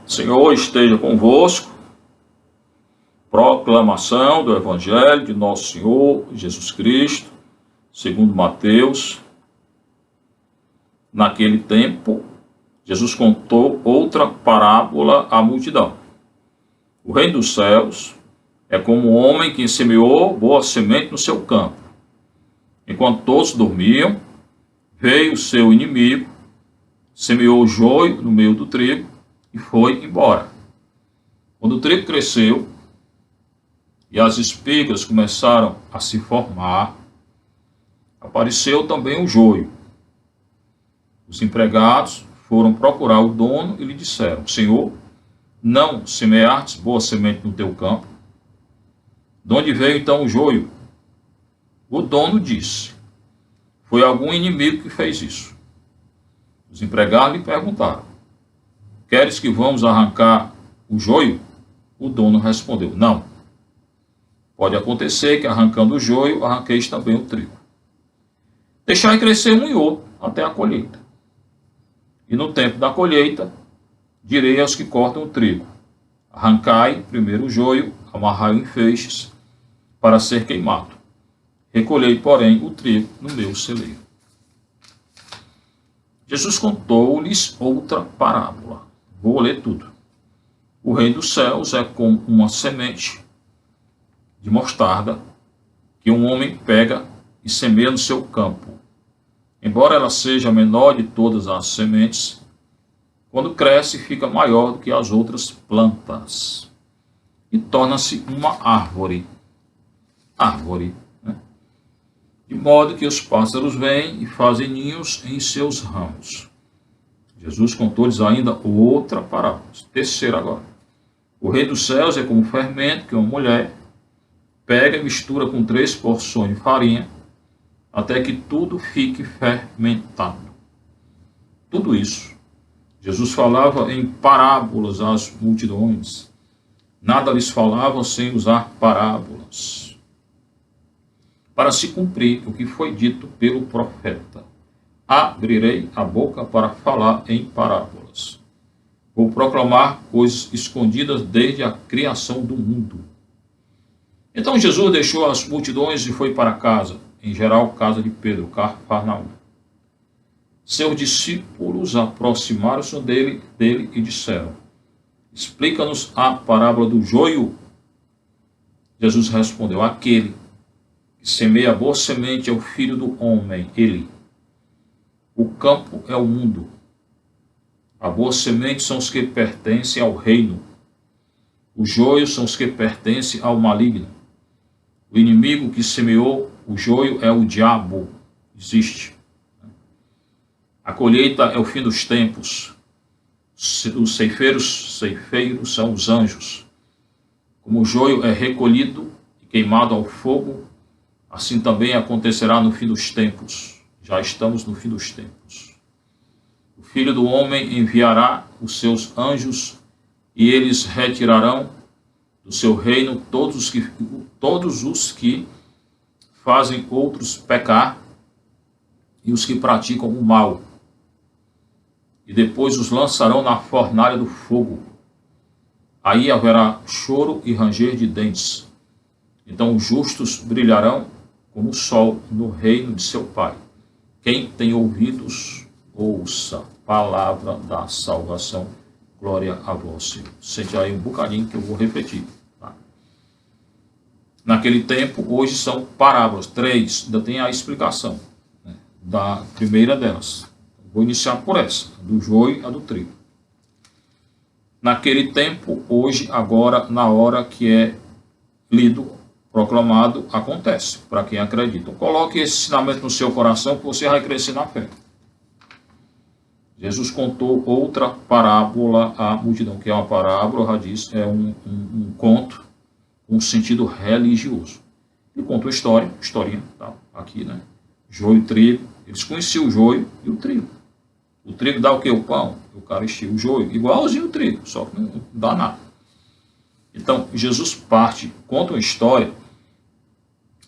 O Senhor esteja convosco. Proclamação do Evangelho de Nosso Senhor Jesus Cristo, segundo Mateus. Naquele tempo, Jesus contou outra parábola à multidão. O reino dos céus é como um homem que semeou boa semente no seu campo. Enquanto todos dormiam, veio o seu inimigo, semeou o joio no meio do trigo e foi embora. Quando o trigo cresceu e as espigas começaram a se formar, apareceu também o joio. Os empregados foram procurar o dono e lhe disseram: Senhor, não semeastes boa semente no teu campo? De onde veio então o joio? O dono disse: foi algum inimigo que fez isso. Os empregados lhe perguntaram: queres que vamos arrancar o joio? O dono respondeu: não. Pode acontecer que, arrancando o joio, arranqueis também o trigo. Deixai crescer um e outro até a colheita. E no tempo da colheita, direi aos que cortam o trigo: arrancai primeiro o joio, amarrai-o em feixes, para ser queimado. Recolhei, porém, o trigo no meu celeiro. Jesus contou-lhes outra parábola. Vou ler tudo. O reino dos céus é como uma semente de mostarda que um homem pega e semeia no seu campo. Embora ela seja a menor de todas as sementes, quando cresce fica maior do que as outras plantas e torna-se uma árvore. De modo que os pássaros vêm e fazem ninhos em seus ramos. Jesus contou-lhes ainda outra parábola. Terceira agora. O reino dos céus é como um fermento que uma mulher pega e mistura com 3 porções de farinha, até que tudo fique fermentado. Tudo isso, Jesus falava em parábolas às multidões. Nada lhes falava sem usar parábolas, para se cumprir o que foi dito pelo profeta: abrirei a boca para falar em parábolas. Vou proclamar coisas escondidas desde a criação do mundo. Então Jesus deixou as multidões e foi para casa, em geral casa de Pedro, Cafarnaum. Seus discípulos aproximaram-se dele e disseram: explica-nos a parábola do joio. Jesus respondeu: aquele que semeia a boa semente é o filho do homem, ele. O campo é o mundo. A boa semente são os que pertencem ao reino. Os joios são os que pertencem ao maligno. O inimigo que semeou o joio é o diabo. Existe. A colheita é o fim dos tempos. Os ceifeiros são os anjos. Como o joio é recolhido e queimado ao fogo, assim também acontecerá no fim dos tempos. Já estamos no fim dos tempos. O Filho do Homem enviará os seus anjos e eles retirarão do seu reino todos os que fazem outros pecar e os que praticam o mal. E depois os lançarão na fornalha do fogo. Aí haverá choro e ranger de dentes. Então os justos brilharão como o sol no reino de seu Pai. Quem tem ouvidos, ouça. Palavra da salvação. Glória a vós, Senhor. Sente aí um bocadinho que eu vou repetir. Tá? Naquele tempo, hoje são parábolas. 3, ainda tem a explicação, né, da primeira delas. Vou iniciar por essa, do joio e a do trigo. Naquele tempo, hoje, agora, na hora que é lido, proclamado, acontece, para quem acredita. Então, coloque esse ensinamento no seu coração que você vai crescer na fé. Jesus contou outra parábola à multidão, que é uma parábola, já disse, é um conto com sentido religioso. Ele contou historinha, tá, aqui, né? Joio e trigo. Eles conheciam o joio e o trigo. O trigo dá o quê? O pão, o eucaristia. O joio, igualzinho o trigo, só que não dá nada. Então, Jesus conta uma história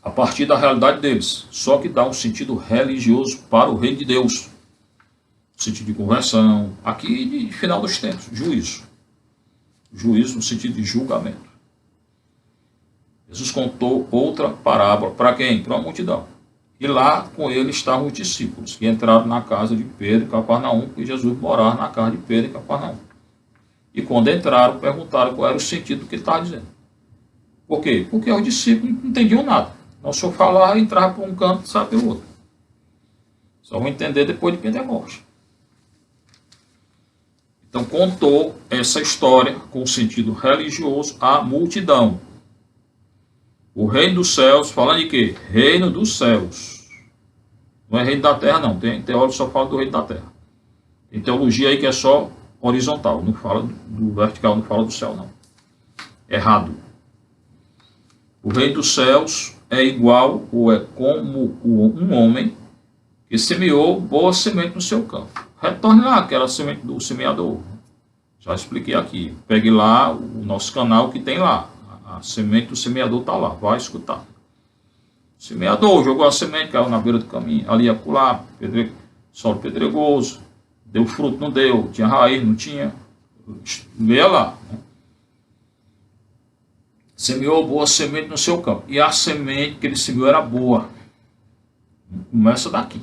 a partir da realidade deles, só que dá um sentido religioso para o reino de Deus. Sentido de conversão, aqui de final dos tempos, juízo. Juízo no sentido de julgamento. Jesus contou outra parábola. Para quem? Para a multidão. E lá com ele estavam os discípulos, que entraram na casa de Pedro em Cafarnaum, porque Jesus morava na casa de Pedro em Cafarnaum. E quando entraram, perguntaram qual era o sentido do que ele estava dizendo. Por quê? Porque os discípulos não entendiam nada. Então, se eu falar, entrava por um canto e saia pelo outro. Só vão entender depois de Pentecostes. Então, contou essa história com sentido religioso à multidão. O reino dos céus, falando de quê? Reino dos céus. Não é reino da terra, não. Tem teólogos que só falam do reino da terra. Tem teologia aí que é só horizontal. Não fala do vertical, não fala do céu, não. Errado. O reino dos céus é igual ou é como um homem que semeou boa semente no seu campo. Retorne lá aquela semente do semeador. Já expliquei aqui. Pegue lá o nosso canal que tem lá. A semente do semeador está lá. Vai escutar. O semeador jogou a semente, caiu na beira do caminho. Ali acolá, solo pedregoso. Deu fruto, não deu. Tinha raiz, não tinha. Leia lá. Né? Semeou boa semente no seu campo. E a semente que ele semeou era boa. Começa daqui.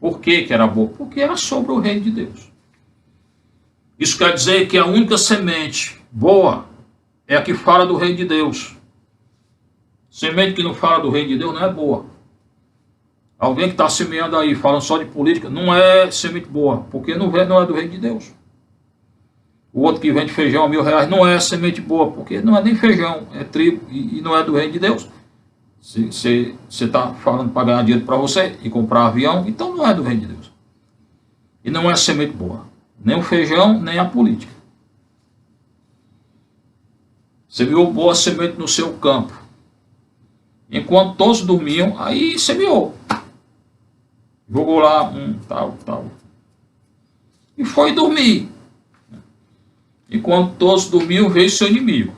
Por que era boa? Porque era sobre o reino de Deus. Isso quer dizer que a única semente boa é a que fala do reino de Deus. Semente que não fala do reino de Deus não é boa. Alguém que está semeando aí, falando só de política, não é semente boa, porque não é do reino de Deus. O outro que vende feijão a R$1.000 não é semente boa, porque não é nem feijão, é trigo e não é do reino de Deus. Se você está falando para ganhar dinheiro para você e comprar avião, então não é do reino de Deus. E não é semente boa. Nem o feijão, nem a política. Semeou boa semente no seu campo. Enquanto todos dormiam, aí semeou. Jogou lá tal. E foi dormir. Enquanto todos dormiam, veio seu inimigo.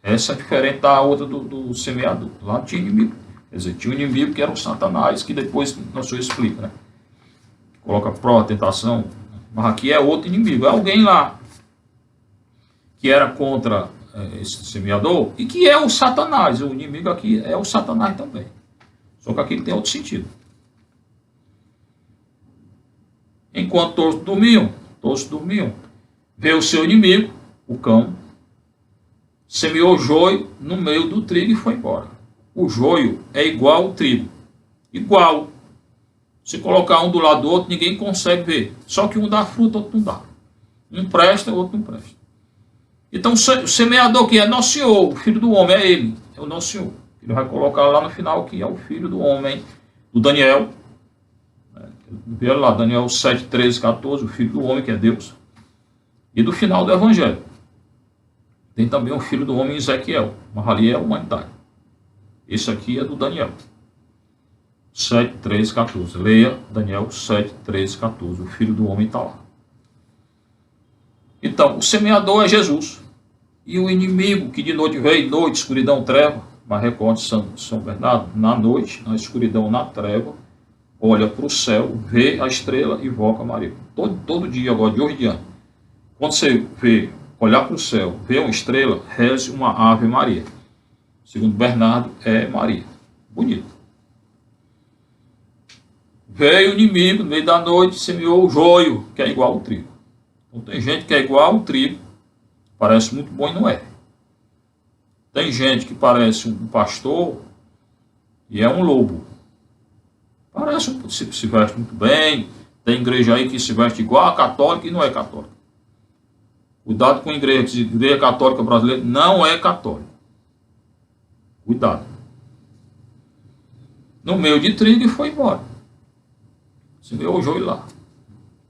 Essa é diferente da outra do semeador. Lá não tinha inimigo. Quer dizer, tinha um inimigo que era o Satanás, que depois o senhor explica, né? Coloca prova, tentação. Mas aqui é outro inimigo. É alguém lá que era contra esse semeador e que é o Satanás. O inimigo aqui é o Satanás também. Só que aqui tem outro sentido. Enquanto todos dormiam, veio o seu inimigo, o cão, semeou joio no meio do trigo e foi embora. O joio é igual ao trigo. Igual. Se colocar um do lado do outro, ninguém consegue ver. Só que um dá fruto, outro não dá. Um presta, o outro não presta. Então o semeador que é nosso Senhor, o Filho do Homem, é ele. É o nosso Senhor. Ele vai colocar lá no final que é o Filho do Homem, do Daniel. Vê lá, Daniel 7, 13, 14, o Filho do Homem, que é Deus. E do final do Evangelho. Tem também o Filho do Homem, Ezequiel. Mas ali é a humanidade. Esse aqui é do Daniel. 7, 13, 14. Leia Daniel 7, 13, 14. O Filho do Homem está lá. Então, o semeador é Jesus. E o inimigo que de noite veio, noite, escuridão, treva, mas recorde São Bernardo, na noite, na escuridão, na treva, olha para o céu, vê a estrela e invoca Maria. Todo dia, agora, de hoje em diante. Quando você olhar para o céu, vê uma estrela, reze uma Ave Maria. Segundo Bernardo, é Maria. Bonito. Veio o inimigo, no meio da noite, semeou o joio, que é igual ao trigo. Então tem gente que é igual ao trigo, parece muito bom e não é. Tem gente que parece um pastor e é um lobo. Parece, se veste muito bem. Tem igreja aí que se veste igual a católica e não é católica. Cuidado com a igreja. A igreja católica brasileira não é católica. Cuidado. No meio de trigo e foi embora. Semeou o joio lá.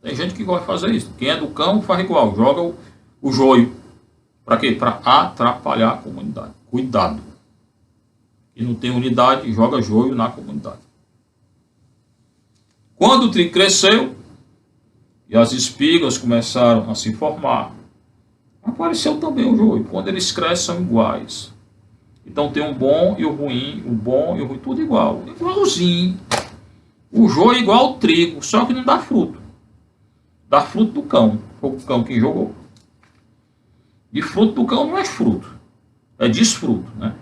Tem gente que gosta de fazer isso. Quem é do cão faz igual. Joga o joio. Para quê? Para atrapalhar a comunidade. Cuidado. Quem não tem unidade, joga joio na comunidade. Quando o trigo cresceu e as espigas começaram a se formar, apareceu também o joio. Quando eles crescem, são iguais. Então tem o bom e o ruim, tudo igual. Igualzinho. O joio é igual ao trigo, só que não dá fruto. Dá fruto do cão. Foi o cão que jogou. E fruto do campo não é fruto, é desfruto, né?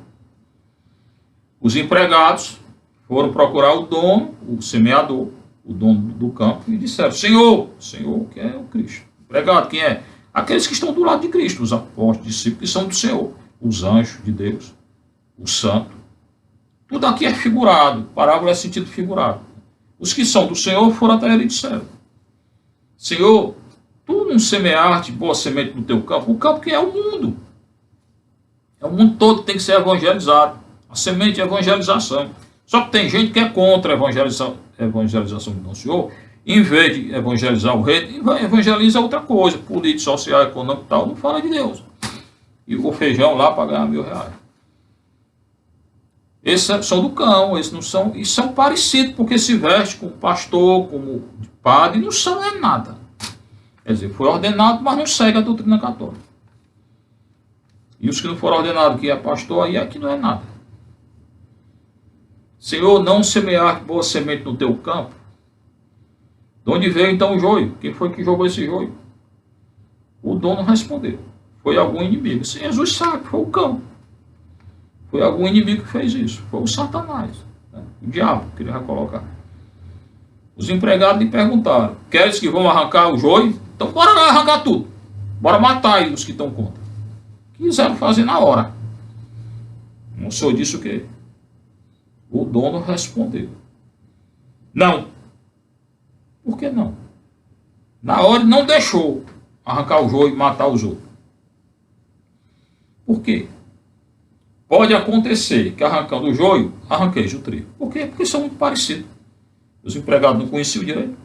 Os empregados foram procurar o dono, o semeador, o dono do campo, e disseram: Senhor, que é o Cristo. Empregado, quem é? Aqueles que estão do lado de Cristo, os apóstolos, discípulos, que são do Senhor, os anjos de Deus, o santo. Tudo aqui é figurado, parábola é sentido figurado. Os que são do Senhor foram até ele e disseram: Senhor, tu não semeaste boa semente no teu campo? O campo que é o mundo. É o mundo todo que tem que ser evangelizado. A semente é evangelização. Só que tem gente que é contra a evangelização do Senhor. Em vez de evangelizar o reino, evangeliza outra coisa. Política, social, econômica e tal. Não fala de Deus. E o feijão lá para ganhar R$1.000. Esses são do cão, esses não são. E são parecidos, porque se veste como pastor, como padre, não são é nada. Quer dizer, foi ordenado, mas não segue a doutrina católica. E os que não foram ordenados, que é pastor, aí aqui não é nada. Senhor, não semear boa semente no teu campo? De onde veio então o joio? Quem foi que jogou esse joio? O dono respondeu: foi algum inimigo. Sim, Jesus sabe, foi o cão. Foi algum inimigo que fez isso. Foi o Satanás, né? O diabo, que ele vai colocar. Os empregados lhe perguntaram: queres que vão arrancar o joio? Então bora lá arrancar tudo. Bora matar aí os que estão contra. Quiseram fazer na hora. O senhor disse o quê? O dono respondeu: não. Por que não? Na hora ele não deixou arrancar o joio e matar os outros. Por quê? Pode acontecer que arrancando o joio, arranqueis o trigo. Por quê? Porque são muito parecidos. Os empregados não conheciam direito.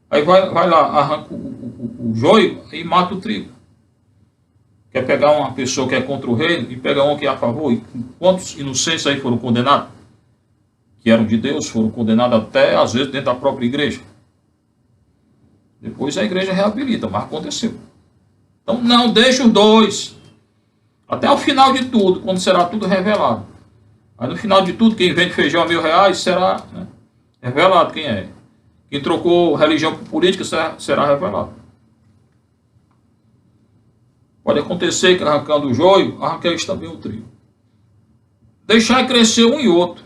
Aí vai lá, arranca o joio e mata o trigo. Quer pegar uma pessoa que é contra o reino e pegar um que é a favor? E quantos inocentes aí foram condenados? Que eram de Deus, foram condenados até, às vezes, dentro da própria igreja. Depois a igreja reabilita, mas aconteceu. Então, não deixe os dois. Até o final de tudo, quando será tudo revelado. Aí no final de tudo, quem vende feijão a R$1.000 será, né, revelado quem é. Quem trocou religião por política será revelado. Pode acontecer que arrancando o joio, arranqueis também o trigo. Deixar crescer um e outro.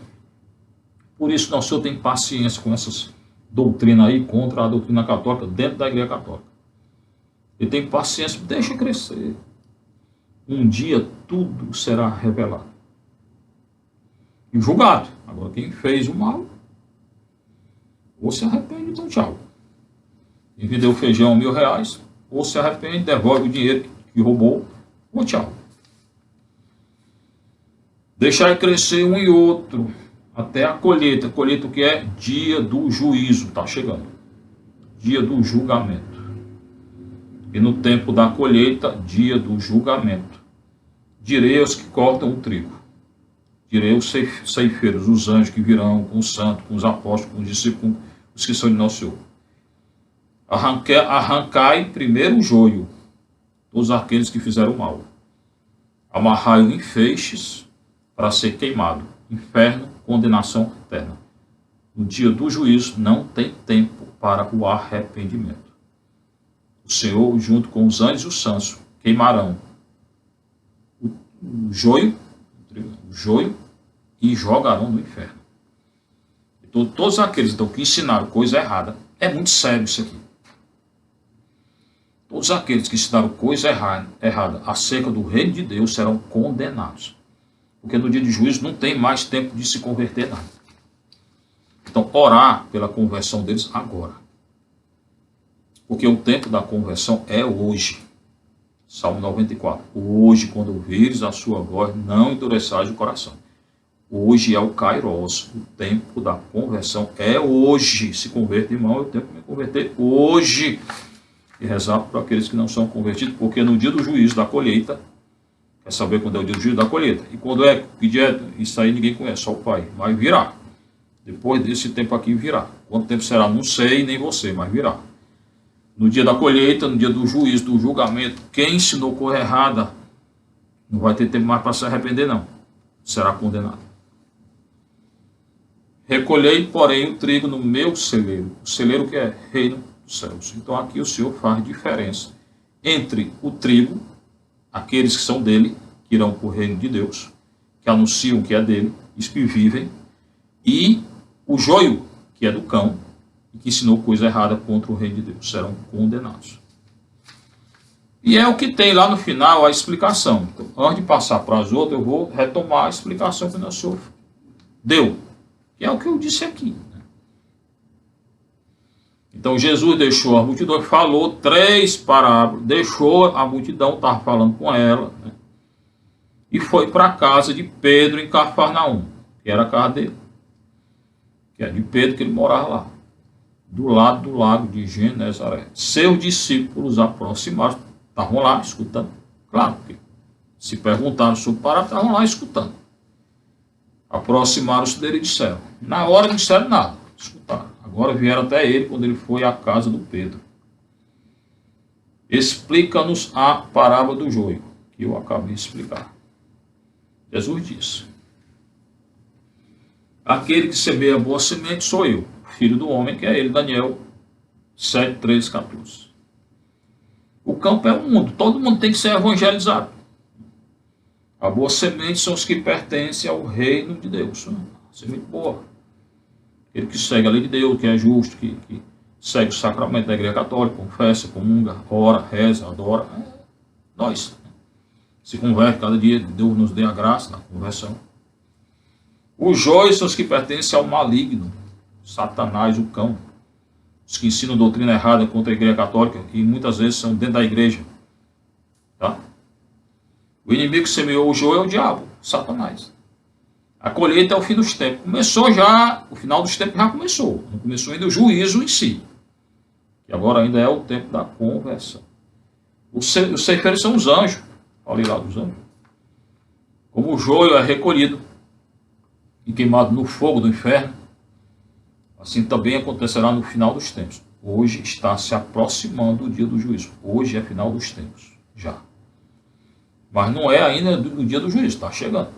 Por isso, nosso Senhor tem paciência com essas doutrinas aí, contra a doutrina católica, dentro da igreja católica. Ele tem paciência, deixa crescer. Um dia tudo será revelado. E julgado. Agora, quem fez o mal, ou se arrepende, então tchau. Quem vendeu feijão a R$1.000, ou se arrepende, devolve o dinheiro que roubou, ou tchau. Deixar crescer um e outro, até a colheita. Colheita o que é? Dia do juízo, está chegando. Dia do julgamento. E no tempo da colheita, dia do julgamento. Direi aos que cortam o trigo. Direi aos ceifeiros, os anjos que virão com os santos, com os apóstolos, com os discípulos, com os que são de nosso Senhor. Arrancai primeiro o joio, todos aqueles que fizeram mal. Amarrai-o em feixes para ser queimado. Inferno, condenação eterna. No dia do juízo não tem tempo para o arrependimento. O Senhor, junto com os anjos e os santos, queimarão o joio e jogarão no inferno. Então, todos aqueles então, que ensinaram coisa errada, é muito sério isso aqui. Todos aqueles que ensinaram coisa errada acerca do reino de Deus serão condenados. Porque no dia de juízo não tem mais tempo de se converter nada. Então, orar pela conversão deles agora. Porque o tempo da conversão é hoje. Salmo 94. Hoje, quando ouvires a sua voz, não endureçais o coração. Hoje é o Kairos. O tempo da conversão é hoje. Se converte, irmão, eu tenho que me converter hoje. E rezar por aqueles que não são convertidos, porque no dia do juízo da colheita, quer saber quando é o dia do juízo da colheita? E quando é, que dia é? Isso aí ninguém conhece, só o Pai. Mas virá. Depois desse tempo aqui virá. Quanto tempo será? Não sei, nem você, mas virá. No dia da colheita, no dia do juízo, do julgamento, quem ensinou coisa errada, não vai ter tempo mais para se arrepender, não. Será condenado. Recolhei, porém, o trigo no meu celeiro. O celeiro que é? Reino dos céus. Então aqui o Senhor faz diferença entre o trigo, aqueles que são dele, que irão para o reino de Deus, que anunciam que é dele, os que vivem, e o joio, que é do cão, e que ensinou coisa errada contra o reino de Deus, serão condenados. E é o que tem lá no final a explicação. Então, antes de passar para as outras, eu vou retomar a explicação que o nosso Senhor deu, que é o que eu disse aqui. Então Jesus deixou a multidão, falou 3 parábolas, deixou a multidão, estava falando com ela, né? E foi para a casa de Pedro em Cafarnaum, que era a casa dele, que é de Pedro, que ele morava lá, do lado do lago de Genezaré. Seus discípulos aproximaram, estavam lá escutando, claro, porque se perguntaram sobre o parábola, estavam lá escutando. Aproximaram-se dele e disseram, na hora não disseram nada, escutaram. Agora vieram até ele quando ele foi à casa do Pedro. Explica-nos a parábola do joio, que eu acabei de explicar. Jesus disse, aquele que semeia boa semente sou eu, filho do homem, que é ele, Daniel 7, 13, 14. O campo é o mundo, todo mundo tem que ser evangelizado. A boa semente são os que pertencem ao reino de Deus. Semente boa. Ele que segue a lei de Deus, que é justo, que segue o sacramento da igreja católica, confessa, comunga, ora, reza, adora. Nós. Se converte cada dia, Deus nos dê a graça da conversão. Os jóios são os que pertencem ao maligno, Satanás, o cão. Os que ensinam doutrina errada contra a igreja católica, e muitas vezes são dentro da igreja. Tá? O inimigo que semeou o joio é o diabo, Satanás. A colheita é o fim dos tempos. Começou já, o final dos tempos já começou. Não começou ainda o juízo em si. E agora ainda é o tempo da conversão. Os ceifeiros são os anjos. Olha lá dos anjos. Como o joio é recolhido e queimado no fogo do inferno, assim também acontecerá no final dos tempos. Hoje está se aproximando o dia do juízo. Hoje é final dos tempos, já. Mas não é ainda do dia do juízo, está chegando.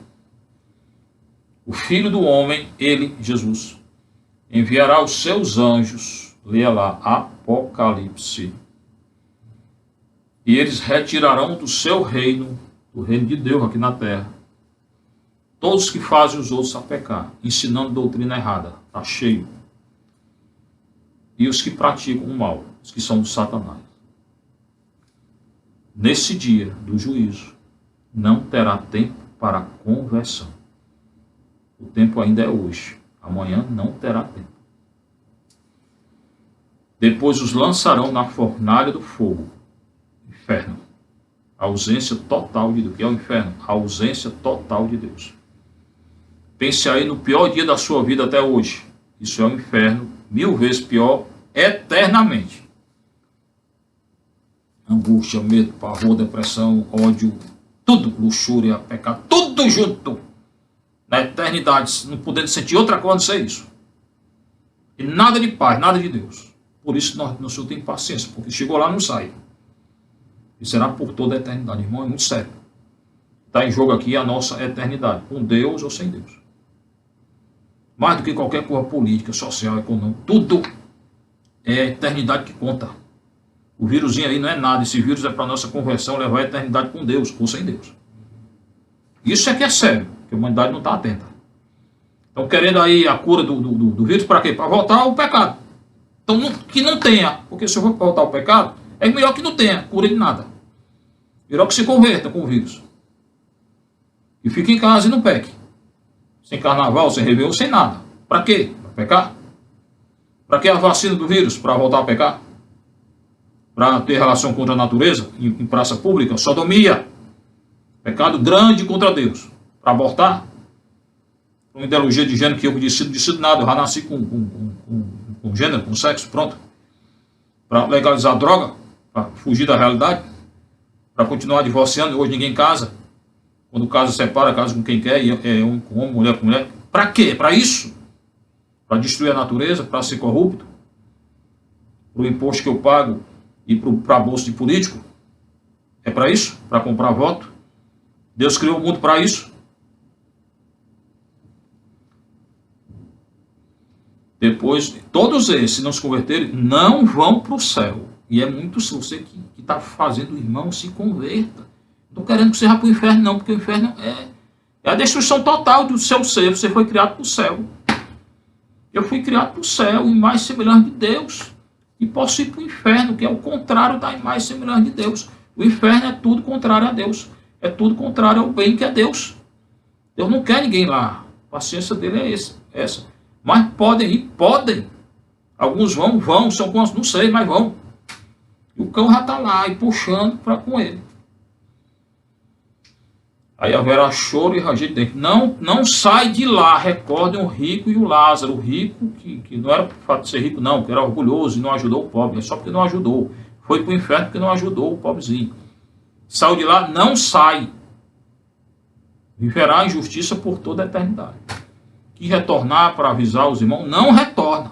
O Filho do Homem, ele, Jesus, enviará os seus anjos, leia lá, Apocalipse, e eles retirarão do seu reino, do reino de Deus aqui na terra, todos que fazem os outros a pecar, ensinando doutrina errada, está cheio. E os que praticam o mal, os que são do Satanás. Nesse dia do juízo, não terá tempo para conversão. O tempo ainda é hoje. Amanhã não terá tempo. Depois os lançarão na fornalha do fogo. Inferno. A ausência total de Deus. O que é o inferno? A ausência total de Deus. Pense aí no pior dia da sua vida até hoje. Isso é o inferno. 1000 vezes pior, eternamente. Angústia, medo, pavor, depressão, ódio, tudo, luxúria, pecado, tudo junto. Na eternidade, não podendo sentir outra coisa, não sei isso. E nada de paz, nada de Deus. Por isso nós Senhor tem paciência, porque chegou lá não sai. E será por toda a eternidade, irmão, é muito sério. Está em jogo aqui a nossa eternidade, com Deus ou sem Deus. Mais do que qualquer coisa política, social, econômica, tudo é a eternidade que conta. O vírusinho aí não é nada, esse vírus é para a nossa conversão, levar a eternidade com Deus ou sem Deus. Isso é que é sério, porque a humanidade não está atenta. Estão querendo aí a cura do vírus para quê? Para voltar ao pecado. Então, que não tenha, porque se eu for voltar ao pecado, é melhor que não tenha cura de nada. Melhor que se converta com o vírus. E fique em casa e não peque. Sem carnaval, sem réveillon, sem nada. Para quê? Para pecar? Para que a vacina do vírus? Para voltar a pecar? Para ter relação contra a natureza? Em praça pública? Sodomia? Pecado grande contra Deus. Para abortar? Uma ideologia de gênero que eu decido nada. Eu já nasci com gênero, com sexo, pronto. Para legalizar droga? Para fugir da realidade? Para continuar divorciando? Hoje ninguém casa. Quando casa separa, casa com quem quer, é homem com homem, mulher com mulher. Para quê? Para isso? Para destruir a natureza, para ser corrupto? Para o imposto que eu pago e para a bolsa de político? É para isso? Para comprar voto? Deus criou o mundo para isso? Depois, todos esses, se não se converterem, não vão para o céu. E é muito você que está fazendo o irmão se converta. Não Estou querendo que você vá para o inferno, não, porque o inferno é a destruição total do seu ser. Você foi criado para o céu. Eu fui criado para o céu, imagem e semelhança de Deus. E posso ir para o inferno, que é o contrário da imagem e semelhança de Deus. O inferno é tudo contrário a Deus. É tudo contrário ao bem que é Deus. Deus não quer ninguém lá. A paciência dele é essa. Mas podem ir, podem. Alguns vão, são quantos? Não sei, mas vão. E o cão já está lá e puxando com ele. Aí haverá choro e ranger de dente. Não sai de lá. Recordem o rico e o Lázaro. O rico, que não era por fato de ser rico, não, que era orgulhoso e não ajudou o pobre. É só porque não ajudou. Foi para o inferno porque não ajudou o pobrezinho. Saiu de lá, não sai. Viverá em justiça por toda a eternidade. Que retornar para avisar os irmãos, não retorna.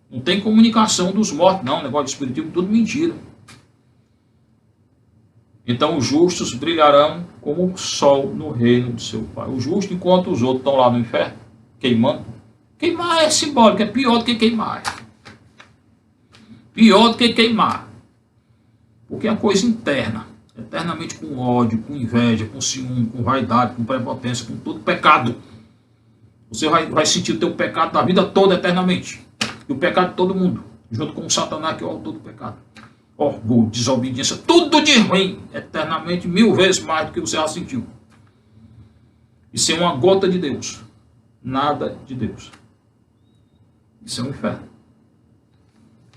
Não tem comunicação dos mortos, não. Negócio de espiritismo, tudo mentira. Então os justos brilharão como o sol no reino de seu Pai. O justo, enquanto os outros estão lá no inferno, queimando. Queimar é simbólico, é pior do que queimar. Pior do que queimar. Porque é coisa interna. Eternamente com ódio, com inveja, com ciúme, com vaidade, com prepotência, com todo pecado. Você vai sentir o teu pecado da vida toda eternamente. E o pecado de todo mundo. Junto com o Satanás, que é o autor do pecado. Orgulho, desobediência, tudo de ruim, eternamente, 1000 vezes mais do que você já sentiu. Isso é uma gota de Deus. Nada de Deus. Isso é um inferno.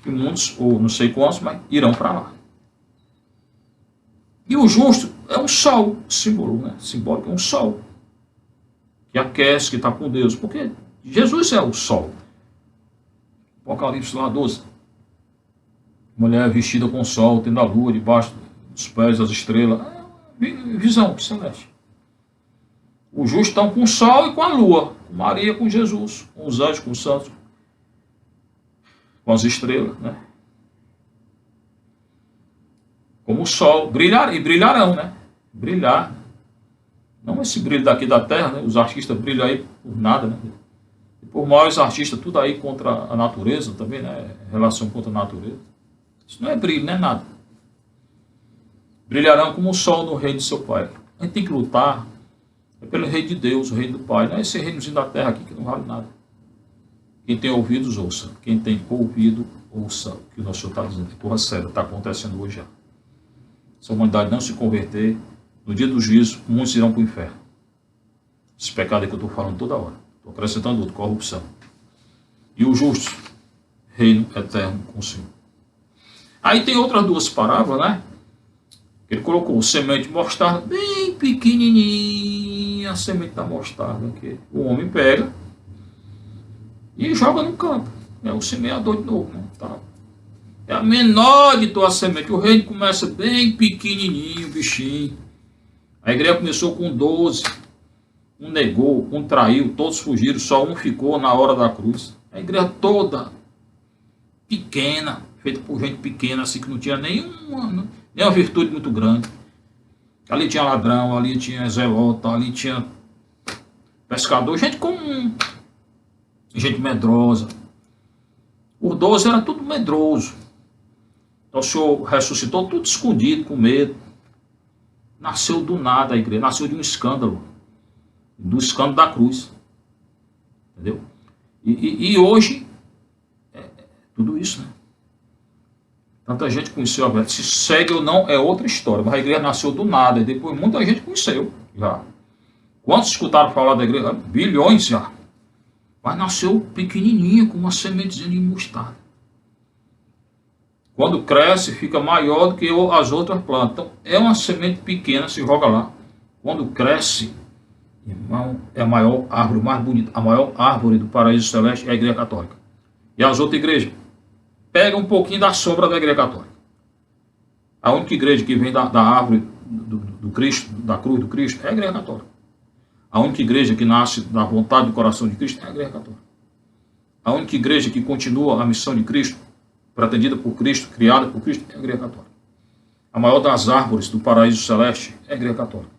E muitos, ou não sei quantos, mas irão para lá. E o justo é um sol, símbolo, né? Simbólico, é um sol. Que aquece, que está com Deus. Porque Jesus é o sol. Apocalipse lá 12. Mulher vestida com o sol, tendo a lua debaixo dos pés, as estrelas. Visão celeste. Os justos estão com o sol e com a lua. Com Maria, com Jesus. Com os anjos, com os santos. Com as estrelas, né? Como o sol. Brilharão, né? Brilhar. Não esse brilho daqui da terra, né? Os artistas brilham aí por nada, né? E por maiores artistas, tudo aí contra a natureza também, né? Relação contra a natureza. Isso não é brilho, não é nada. Brilharão como o sol no reino de seu Pai. A gente tem que lutar pelo reino de Deus, o reino do Pai. Não é esse reinozinho da terra aqui que não vale nada. Quem tem ouvidos, ouça. Quem tem ouvido, ouça o que o nosso Senhor está dizendo. É porra séria, está acontecendo hoje já. Se a humanidade não se converter, no dia do juízo, muitos irão para o inferno. Esse pecado é que eu estou falando toda hora. Estou acrescentando outro, corrupção. E o justo, reino eterno com o Senhor. Aí tem outras duas parábolas, né? Ele colocou semente de mostarda, bem pequenininha, a semente da mostarda, que o homem pega e joga no campo. É o semeador de novo, né? Tá. É a menor de todas as sementes. O reino começa bem pequenininho, bichinho. A igreja começou com 12. Um negou, um traiu, todos fugiram, só um ficou na hora da cruz. A igreja toda pequena, feita por gente pequena, assim, que não tinha nenhuma virtude muito grande. Ali tinha ladrão, ali tinha zelota, ali tinha pescador, gente comum, gente medrosa. Os 12 era tudo medroso. Então o Senhor ressuscitou tudo escondido, com medo. Nasceu do nada a igreja, nasceu de um escândalo. Do escândalo da cruz. Entendeu? E hoje, tudo isso, né? Tanta gente conheceu a verdade. Se segue ou não é outra história. Mas a igreja nasceu do nada. E depois muita gente conheceu já. Quantos escutaram falar da igreja? Bilhões já. Mas nasceu pequenininha, com uma sementezinha de mostarda. Quando cresce, fica maior do que as outras plantas. Então, é uma semente pequena, se joga lá. Quando cresce, irmão, é a maior árvore, mais bonita. A maior árvore do paraíso celeste é a igreja católica. E as outras igrejas pegam um pouquinho da sombra da igreja católica. A única igreja que vem da árvore do Cristo, da cruz do Cristo, é a igreja católica. A única igreja que nasce da vontade do coração de Cristo é a igreja católica. A única igreja que continua a missão de Cristo, pretendida por Cristo, criada por Cristo, é a igreja católica. A maior das árvores do paraíso celeste é a igreja católica.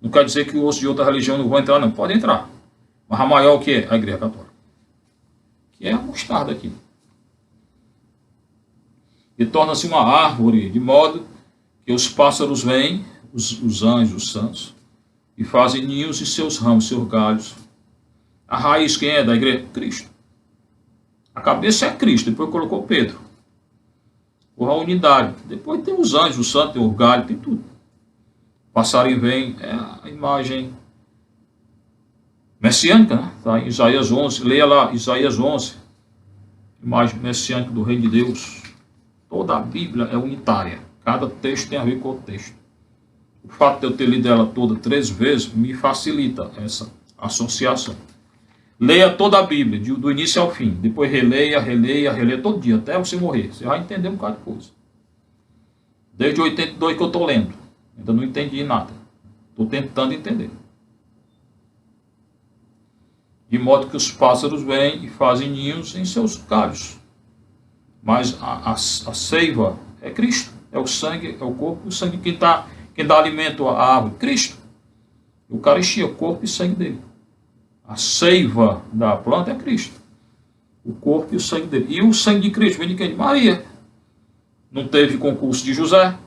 Não quer dizer que os de outra religião não vão entrar, não. Pode entrar. Mas a maior o que é? A igreja católica. Que é a mostarda aqui. E torna-se uma árvore, de modo que os pássaros vêm, os anjos, os santos, e fazem ninhos em seus ramos, seus galhos. A raiz, quem é da igreja? Cristo. A cabeça é Cristo, depois colocou Pedro. A unidade. Depois tem os anjos, os santos, tem os galhos, tem tudo. O passarinho vem, é a imagem messiânica, né? Está em Isaías 11, leia lá, Isaías 11. Imagem messiânica do Reino de Deus. Toda a Bíblia é unitária. Cada texto tem a ver com o texto. O fato de eu ter lido ela toda 3 vezes me facilita essa associação. Leia toda a Bíblia, do início ao fim. Depois releia todo dia, até você morrer. Você vai entender um bocado de coisa. Desde 82 que eu estou lendo. Ainda não entendi nada. Estou tentando entender. De modo que os pássaros vêm e fazem ninhos em seus galhos. Mas a seiva é Cristo. É o sangue, é o corpo, o sangue. Quem dá alimento à árvore? Cristo. Eucaristia, o corpo e sangue dele. A seiva da planta é Cristo. O corpo e o sangue dele. E o sangue de Cristo vem de quem? De Maria. Não teve concurso de José.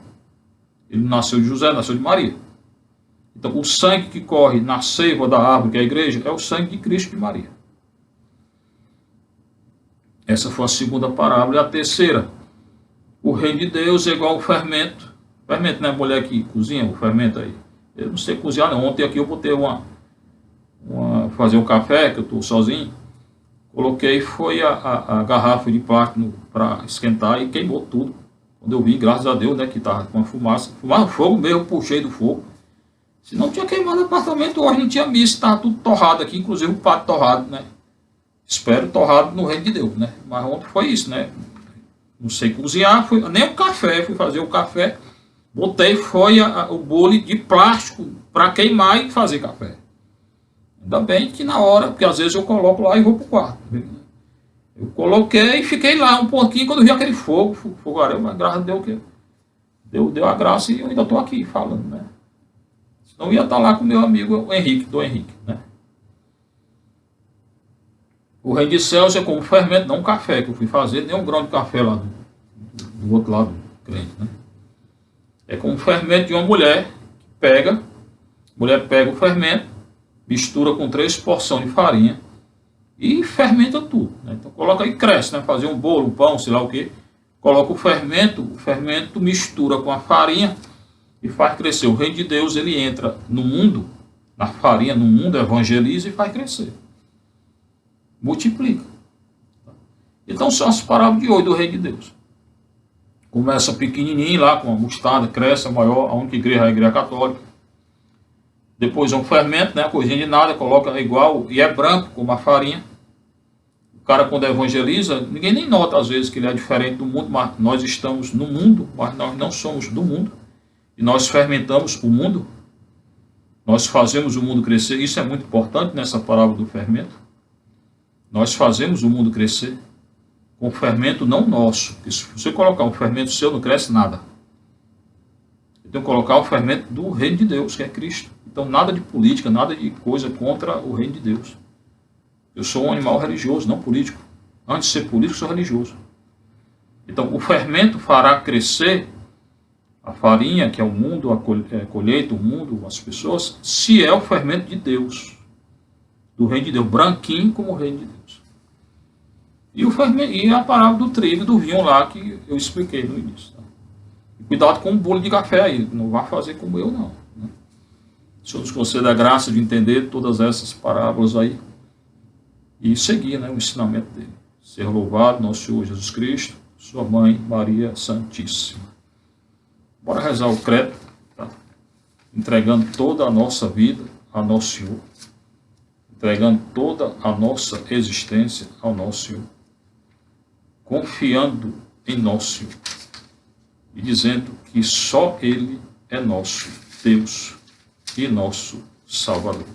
Ele nasceu de José, nasceu de Maria. Então o sangue que corre na seiva da árvore, que é a igreja, é o sangue de Cristo e de Maria. Essa foi a segunda parábola. E a terceira, o reino de Deus é igual ao fermento. Fermento, né? A mulher que cozinha, o fermento aí. Eu não sei cozinhar, não. Ontem aqui eu botei fazer um café, que eu estou sozinho. Coloquei, foi a garrafa de plástico para esquentar e queimou tudo. Quando eu vi, graças a Deus, né, que estava com a fumaça. Fumava fogo mesmo, eu puxei do fogo. Senão tinha queimado o apartamento hoje, não tinha missa, estava tudo torrado aqui, inclusive o pato torrado, né? Espero torrado no reino de Deus, né? Mas ontem foi isso, né? Não sei cozinhar, nem o café, fui fazer o café. Botei, foi o bule de plástico para queimar e fazer café. Ainda bem que na hora, porque às vezes eu coloco lá e vou para o quarto. Eu coloquei e fiquei lá um pouquinho, quando eu vi aquele fogaréu, mas graças a Deus que deu a graça e eu ainda estou aqui falando, né? Senão eu ia estar lá com o meu amigo Henrique, né? O reino de céus é como fermento, não um café que eu fui fazer, nem um grão de café lá do outro lado do crente, né? É como o fermento de uma mulher que pega o fermento, mistura com 3 porções de farinha e fermenta tudo, né? Então coloca aí, cresce, né? Fazer um bolo, um pão, sei lá o que. Coloca o fermento mistura com a farinha e faz crescer. O reino de Deus, ele entra no mundo, na farinha, no mundo, evangeliza e faz crescer. Multiplica. Então são as parábolas de hoje do reino de Deus. Começa pequenininho lá com a mostarda, cresce, a maior, a única igreja é a igreja católica. Depois é um fermento, né, a coisinha de nada, coloca igual, e é branco como a farinha. O cara quando evangeliza, ninguém nem nota às vezes que ele é diferente do mundo, mas nós estamos no mundo, mas nós não somos do mundo. E nós fermentamos o mundo. Nós fazemos o mundo crescer. Isso é muito importante nessa parábola do fermento. Nós fazemos o mundo crescer com fermento não nosso. Porque se você colocar um fermento seu, não cresce nada. Eu tenho que colocar o fermento do reino de Deus, que é Cristo. Então nada de política, nada de coisa contra o reino de Deus. Eu sou um animal religioso, não político. Antes de ser político, sou religioso. Então o fermento fará crescer a farinha, que é o mundo, a colheita, o mundo, as pessoas, se é o fermento de Deus. Do reino de Deus, branquinho como o reino de Deus. E a parábola do trigo e do vinho lá, que eu expliquei no início. Tá? E cuidado com o bolo de café aí, não vá fazer como eu não. Né? O Senhor nos conceda a graça de entender todas essas parábolas aí e seguir, né, o ensinamento dele. Ser louvado nosso Senhor Jesus Cristo, sua mãe Maria Santíssima. Bora rezar o credo, tá? Entregando toda a nossa vida ao nosso Senhor. Entregando toda a nossa existência ao nosso Senhor. Confiando em nosso Senhor. E dizendo que só Ele é nosso Deus e nosso Salvador.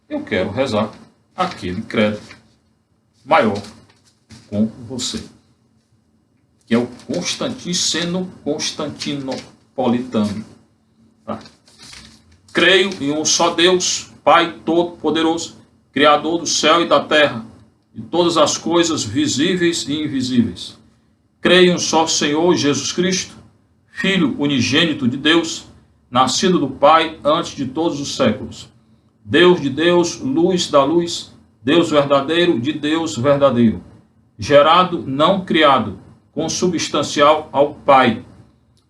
Eu quero rezar aquele credo maior com você. Que é o Constantinopolitano. Tá? Creio em um só Deus, Pai Todo-Poderoso, Criador do céu e da terra, de todas as coisas visíveis e invisíveis. Creio em um só Senhor Jesus Cristo, Filho unigênito de Deus, nascido do Pai antes de todos os séculos. Deus de Deus, luz da luz, Deus verdadeiro de Deus verdadeiro. Gerado, não criado, consubstancial ao Pai.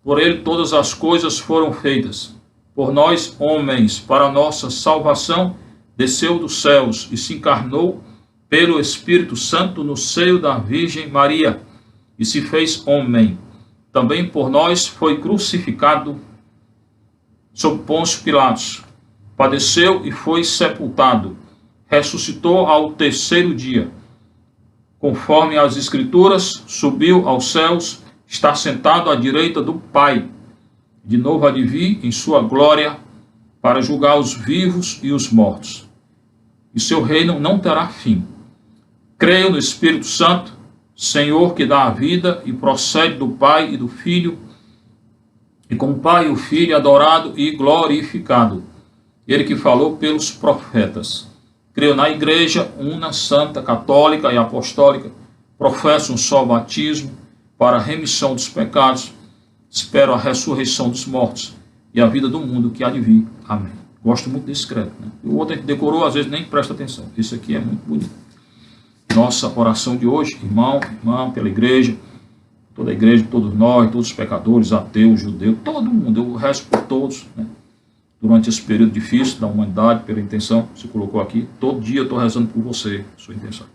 Por ele todas as coisas foram feitas. Por nós, homens, para nossa salvação, desceu dos céus e se encarnou pelo Espírito Santo no seio da Virgem Maria e se fez homem. Também por nós foi crucificado sob Pôncio Pilatos. Padeceu e foi sepultado. Ressuscitou ao terceiro dia. Conforme as Escrituras, subiu aos céus, está sentado à direita do Pai. De novo há de vir em sua glória para julgar os vivos e os mortos. E seu reino não terá fim. Creio no Espírito Santo, Senhor que dá a vida e procede do Pai e do Filho, e com o Pai e o Filho adorado e glorificado. Ele que falou pelos profetas. Creio na Igreja, una, santa, católica e apostólica, professo um só batismo para a remissão dos pecados, espero a ressurreição dos mortos e a vida do mundo que há de vir. Amém. Gosto muito desse credo, né? O outro que decorou, às vezes nem presta atenção. Isso aqui é muito bonito. Nossa oração de hoje, irmão, irmã, pela igreja, toda a igreja, todos nós, todos os pecadores, ateus, judeus, todo mundo, eu rezo por todos, né? Durante esse período difícil da humanidade, pela intenção que se colocou aqui, todo dia eu estou rezando por você, sua intenção.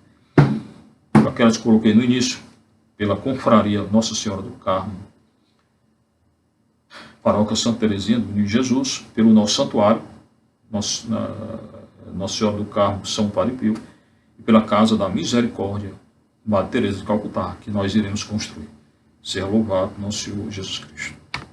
Por aquelas que coloquei no início, pela confraria Nossa Senhora do Carmo, Paróquia Santa Teresinha do Menino Jesus, pelo nosso santuário, Nossa Senhora do Carmo, São Padre Pio, e pela Casa da Misericórdia, Madre Teresa de Calcutá, que nós iremos construir. Seja louvado nosso Senhor Jesus Cristo.